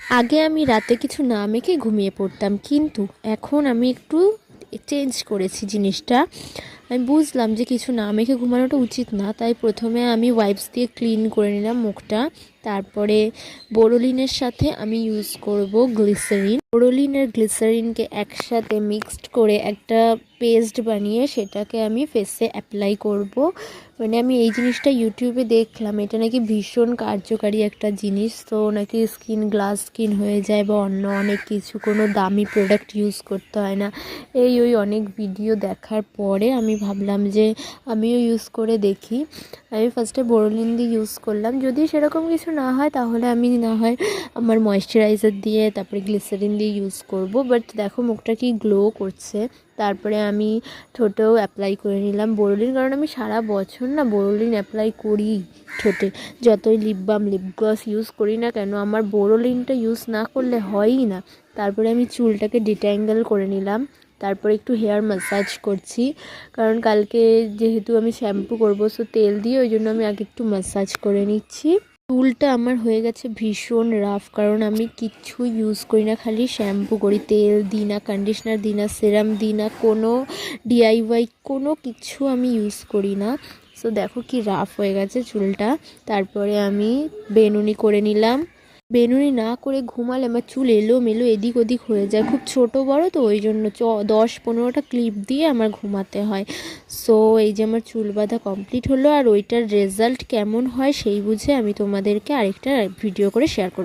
আগে আমি রাতে কিছু না মেখে ঘুমিয়ে পড়তাম, কিন্তু এখন আমি একটু চেঞ্জ করেছি জিনিসটা। আমি বুঝলাম যে কিছু না মেখে ঘুমানোটা উচিত না, তাই প্রথমে আমি ওয়াইপস দিয়ে ক্লিন করে নিলাম মুখটা। তারপরে বোরোলিনের সাথে আমি ইউজ করব গ্লিসারিন। বোরোলিন আর গ্লিসারিনকে একসাথে মিক্সড করে একটা পেস্ট বানিয়ে সেটাকে আমি ফেসে অ্যাপ্লাই করব। মানে আমি এই জিনিসটা ইউটিউবে দেখলাম, এটা নাকি ভীষণ কার্যকারী একটা জিনিস। তো নাকি স্কিন গ্লাস স্কিন হয়ে যায় বা অন্য অনেক কিছু, কোনো দামি প্রোডাক্ট ইউজ করতে হয় না। ওই অনেক ভিডিও দেখার পরে আমি ভাবলাম যে আমিও ইউজ করে দেখি। আমি ফার্স্টে বোরোলিন দিয়ে ইউজ করলাম, যদি সেরকম কিছু না হয় তাহলে আমি না হয় আমার ময়েশ্চারাইজার দিয়ে তারপরে গ্লিসারিন দিয়ে ইউজ করব। বাট দেখো মুখটা কি গ্লো করছে। তারপরে আমি ঠোঁটেও অ্যাপ্লাই করে নিলাম বোরোলিন, কারণ আমি সারা বছর না বোরোলিন অ্যাপ্লাই করি ঠোঁটে। যতই lip balm lip gloss use করি না কেন, আমার বোরোলিনটা ইউজ না করলে হয়ই না। তারপরে আমি চুলটাকে ডিট্যাঙ্গেল করে নিলাম। তারপরে একটু হেয়ার ম্যাসাজ করছি, কারণ কালকে যেহেতু আমি শ্যাম্পু করবো, সো তেল দিয়ে ওই জন্য আমি আগে একটু ম্যাসাজ করে নিচ্ছি। চুলটা আমার হয়ে গেছে ভীষণ রাফ, কারণ আমি কিচ্ছু ইউজ করি না, খালি শ্যাম্পু করি, তেল দিই না, কন্ডিশনার দিই না, সেরাম দিই না, কোনো ডিআইওয়াই কোনো কিছু আমি ইউজ করি না। সো দেখো কি রাফ হয়ে গেছে চুলটা। তারপরে আমি বেনুনি করে নিলাম। বেনুনি না করে ঘুমালে আমার চুল এলোমেলো এদিক ওদিক হয়ে যায়, খুব ছোট বড় তো, ওই জন্য 10-15টা ক্লিপ দিয়ে আমার ঘুমাতে হয়। সো এই যে আমার চুল বাঁধা কমপ্লিট হলো, আর ওইটার রেজাল্ট কেমন হয় সেই বুঝে আমি তোমাদেরকে আরেকটা ভিডিও করে শেয়ার করব।